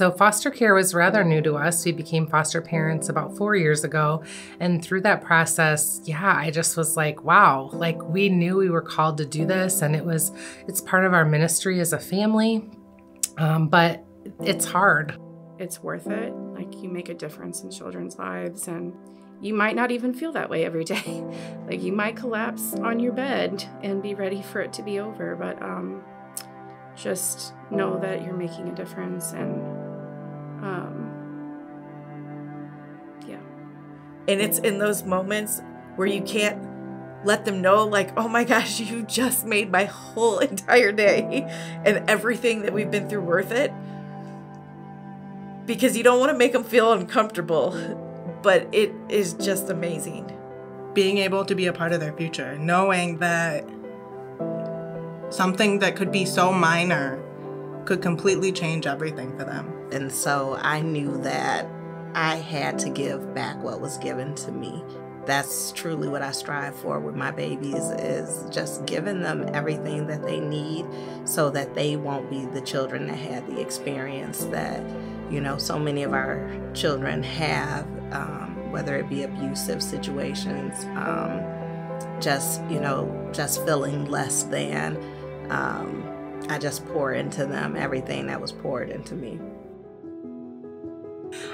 So foster care was rather new to us. We became foster parents about 4 years ago. And through that process, I just was like, wow, like we knew we were called to do this, and it's part of our ministry as a family. But it's hard. It's worth it. Like, you make a difference in children's lives, and you might not even feel that way every day. Like, you might collapse on your bed and be ready for it to be over, but just know that you're making a difference, and And it's in those moments where you can't let them know, like, oh my gosh, you just made my whole entire day and everything that we've been through worth it. Because you don't want to make them feel uncomfortable, but it is just amazing. Being able to be a part of their future, knowing that something that could be so minor could completely change everything for them. And so I knew that I had to give back what was given to me. That's truly what I strive for with my babies, is just giving them everything that they need so that they won't be the children that had the experience that, so many of our children have, whether it be abusive situations, just feeling less than. I just pour into them everything that was poured into me.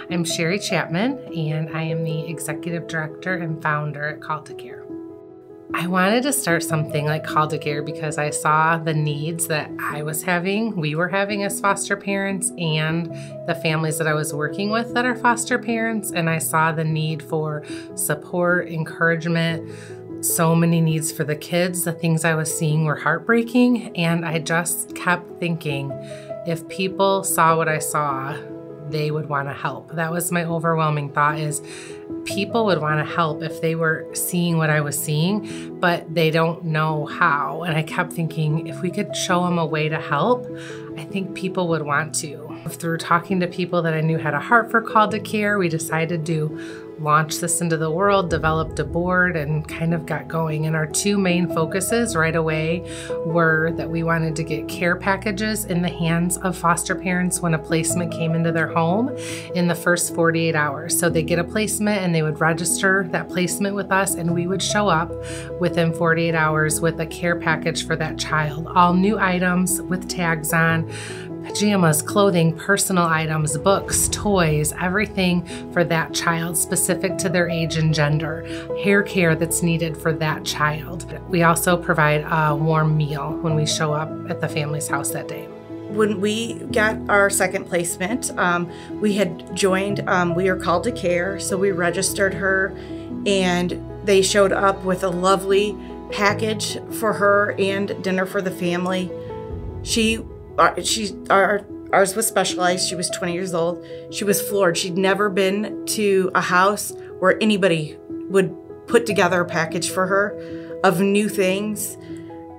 I'm Sherry Chapman, and I am the Executive Director and Founder at Called to Care. I wanted to start something like Called to Care because I saw the needs that we were having as foster parents, and the families that I was working with that are foster parents, and I saw the need for support, encouragement, so many needs for the kids. The things I was seeing were heartbreaking, and I just kept thinking, if people saw what I saw, they would want to help. That was my overwhelming thought, is people would want to help if they were seeing what I was seeing, but they don't know how. And I kept thinking, if we could show them a way to help, I think people would want to. Through talking to people that I knew had a heart for Called to Care, we decided to launch this into the world, developed a board, and kind of got going. And our two main focuses right away were that we wanted to get care packages in the hands of foster parents when a placement came into their home in the first 48 hours. So they get a placement and they would register that placement with us, and we would show up within 48 hours with a care package for that child. All new items with tags on, pajamas, clothing, personal items, books, toys, everything for that child specific to their age and gender, hair care that's needed for that child. We also provide a warm meal when we show up at the family's house that day. When we got our second placement, we had joined, we are Called to Care, so we registered her, and they showed up with a lovely package for her and dinner for the family. Ours was specialized. She was 20 years old. She was floored. She'd never been to a house where anybody would put together a package for her of new things,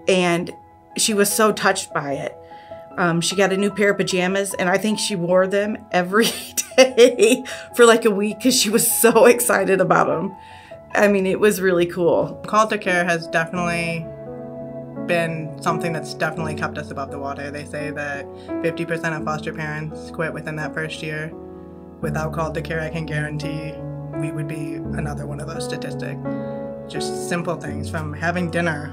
and she was so touched by it. She got a new pair of pajamas, and I think she wore them every day for like a week because she was so excited about them. I mean, it was really cool. Called to Care has definitely been something that's definitely kept us above the water. They say that 50% of foster parents quit within that first year. Without Called to Care, I can guarantee we would be another one of those statistics. Just simple things, from having dinner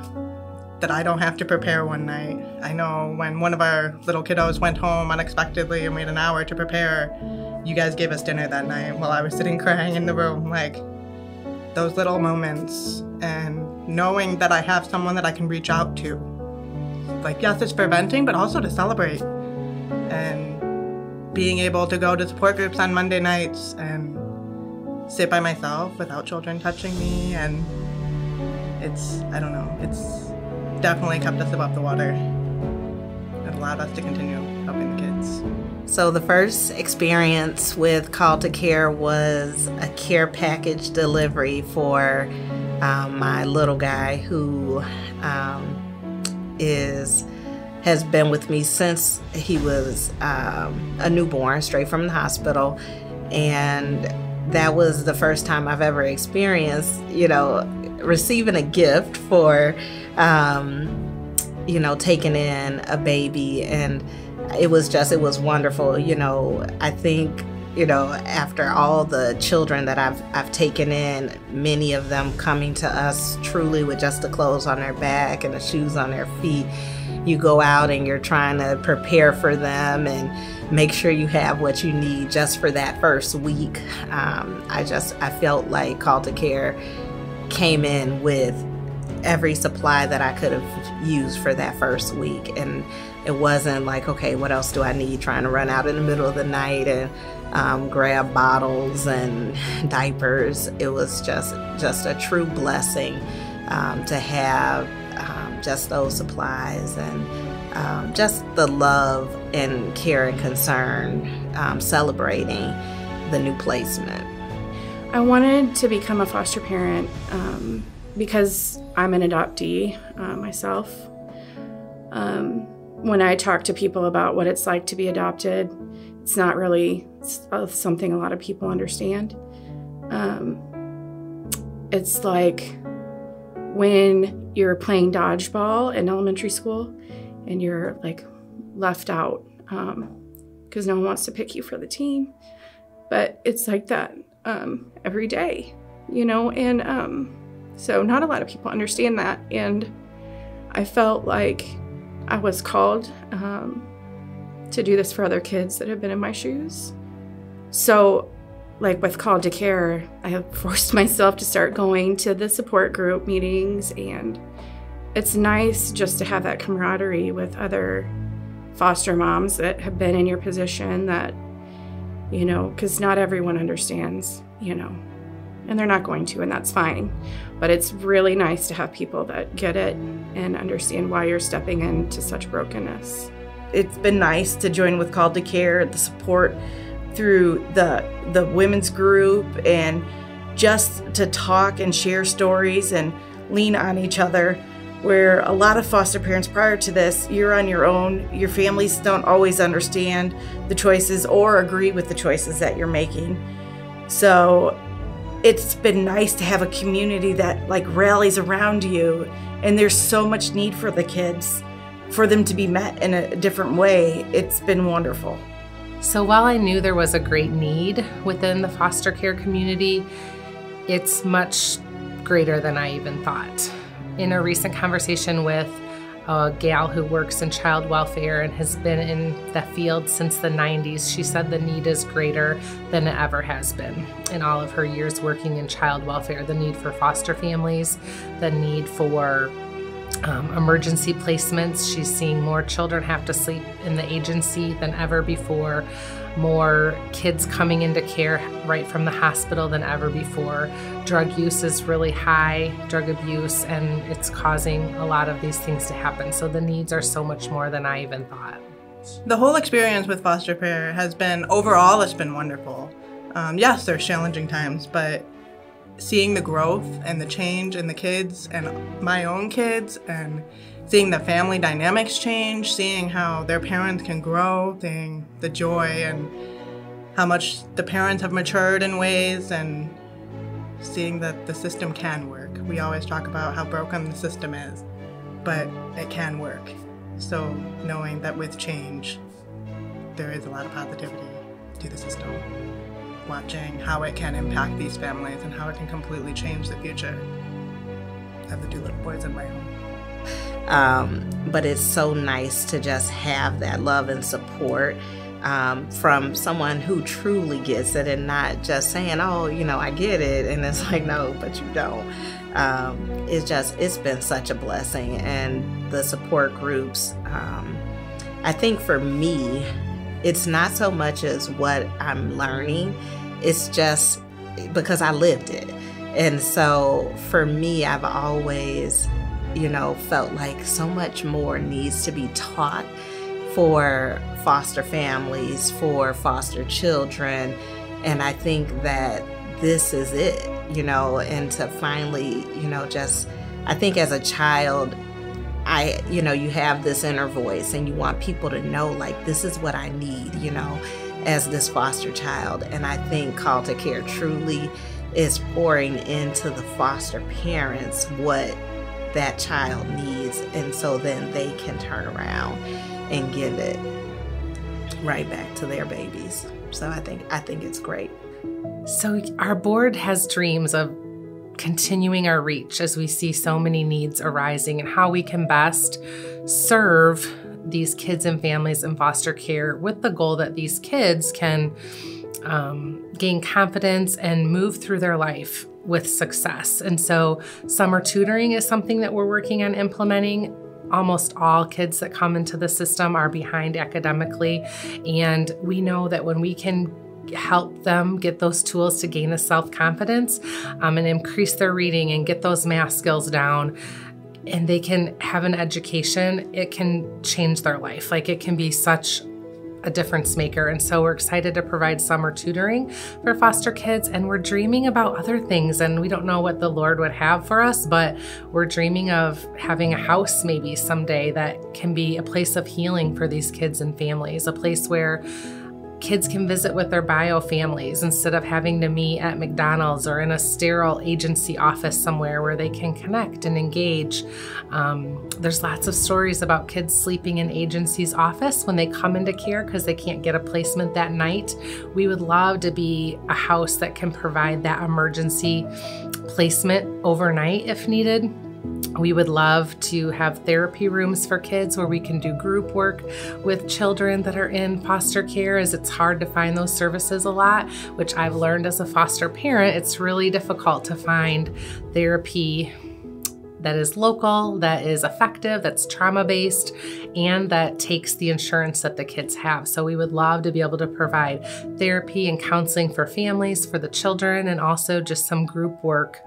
that I don't have to prepare one night. I know when one of our little kiddos went home unexpectedly and we had an hour to prepare, you guys gave us dinner that night while I was sitting crying in the room. Like, those little moments, and knowing that I have someone that I can reach out to. Like, yes, it's for venting, but also to celebrate. And being able to go to support groups on Monday nights and sit by myself without children touching me, and it's definitely kept us above the water. It allowed us to continue helping the kids. So the first experience with Called to Care was a care package delivery for my little guy, who has been with me since he was a newborn, straight from the hospital. And that was the first time I've ever experienced, receiving a gift for, taking in a baby. And it was wonderful. I think, after all the children that I've taken in, many of them coming to us truly with just the clothes on their back and the shoes on their feet, you go out and you're trying to prepare for them and make sure you have what you need just for that first week. I felt like Call to Care came in with every supply that I could have used for that first week. And it wasn't like, okay, what else do I need? Trying to run out in the middle of the night and grab bottles and diapers. It was just a true blessing to have just those supplies and just the love and care and concern celebrating the new placement. I wanted to become a foster parent because I'm an adoptee myself. When I talk to people about what it's like to be adopted, it's not really something a lot of people understand. It's like when you're playing dodgeball in elementary school and you're like left out because no one wants to pick you for the team. But it's like that every day, and so not a lot of people understand that. And I felt like I was called to do this for other kids that have been in my shoes. So like with Call to Care, I have forced myself to start going to the support group meetings, and it's nice just to have that camaraderie with other foster moms that have been in your position that, because not everyone understands, and they're not going to, and that's fine. But it's really nice to have people that get it and understand why you're stepping into such brokenness. It's been nice to join with Call to Care, the support through the women's group, and just to talk and share stories and lean on each other, where a lot of foster parents prior to this, you're on your own. Your families don't always understand the choices or agree with the choices that you're making. So it's been nice to have a community that like rallies around you, and there's so much need for the kids, for them to be met in a different way. It's been wonderful. So while I knew there was a great need within the foster care community, it's much greater than I even thought. In a recent conversation with a gal who works in child welfare and has been in the field since the 90s, she said the need is greater than it ever has been in all of her years working in child welfare. The need for foster families, the need for emergency placements. She's seeing more children have to sleep in the agency than ever before, more kids coming into care right from the hospital than ever before. Drug use is really high, drug abuse, and it's causing a lot of these things to happen. So the needs are so much more than I even thought. The whole experience with foster care has been, overall, it's been wonderful. Yes, there's challenging times, but seeing the growth and the change in the kids and my own kids, and seeing the family dynamics change, seeing how their parents can grow, seeing the joy and how much the parents have matured in ways, and seeing that the system can work. We always talk about how broken the system is, but it can work. So knowing that with change, there is a lot of positivity to the system. Watching how it can impact these families and how it can completely change the future of the two little boys in my home. But it's so nice to just have that love and support from someone who truly gets it, and not just saying, oh, I get it. And it's like, no, but you don't. It's been such a blessing. And the support groups, I think for me, it's not so much as what I'm learning, it's just because I lived it. And so for me, I've always, felt like so much more needs to be taught for foster families, for foster children. And I think that this is it, and to finally, I think as a child, you have this inner voice and you want people to know, like, this is what I need, as this foster child. And I think Call to Care truly is pouring into the foster parents what that child needs. And so then they can turn around and give it right back to their babies. So I think it's great. So our board has dreams of continuing our reach as we see so many needs arising and how we can best serve these kids and families in foster care with the goal that these kids can gain confidence and move through their life with success. And so summer tutoring is something that we're working on implementing. Almost all kids that come into the system are behind academically, and we know that when we can help them get those tools to gain a self-confidence and increase their reading and get those math skills down, and they can have an education, it can change their life. Like, it can be such a difference maker. And so we're excited to provide summer tutoring for foster kids, and we're dreaming about other things, and we don't know what the Lord would have for us, but we're dreaming of having a house maybe someday that can be a place of healing for these kids and families, a place where kids can visit with their bio families instead of having to meet at McDonald's or in a sterile agency office somewhere where they can connect and engage. There's lots of stories about kids sleeping in agency's office when they come into care because they can't get a placement that night. We would love to be a house that can provide that emergency placement overnight if needed. We would love to have therapy rooms for kids where we can do group work with children that are in foster care, as it's hard to find those services a lot, which I've learned as a foster parent. It's really difficult to find therapy that is local, that is effective, that's trauma-based, and that takes the insurance that the kids have. So we would love to be able to provide therapy and counseling for families, for the children, and also just some group work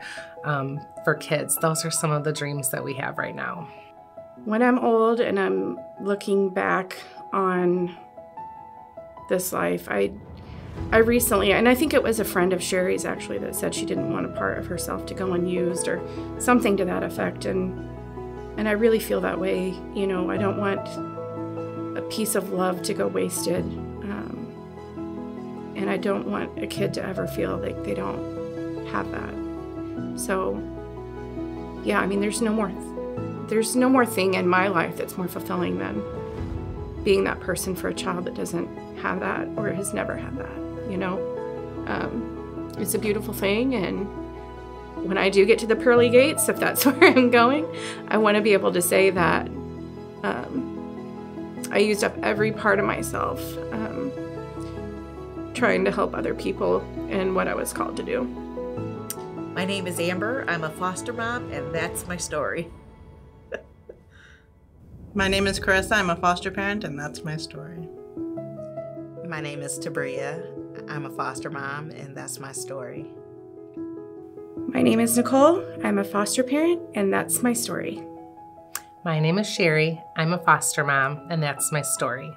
for kids. Those are some of the dreams that we have right now. When I'm old and I'm looking back on this life, I recently, and I think it was a friend of Sherry's actually that said she didn't want a part of herself to go unused or something to that effect. And I really feel that way. You know, I don't want a piece of love to go wasted. And I don't want a kid to ever feel like they don't have that. So, yeah, I mean, there's no more thing in my life that's more fulfilling than being that person for a child that doesn't have that or has never had that, you know? It's a beautiful thing, and when I do get to the pearly gates, if that's where I'm going, I want to be able to say that I used up every part of myself trying to help other people in what I was called to do. My name is Amber. I'm a foster mom, and that's my story. My name is Carissa. I'm a foster parent, and that's my story. My name is Tabria. I'm a foster mom, and that's my story. My name is Nicole. I'm a foster parent, and that's my story. My name is Sherry. I'm a foster mom, and that's my story.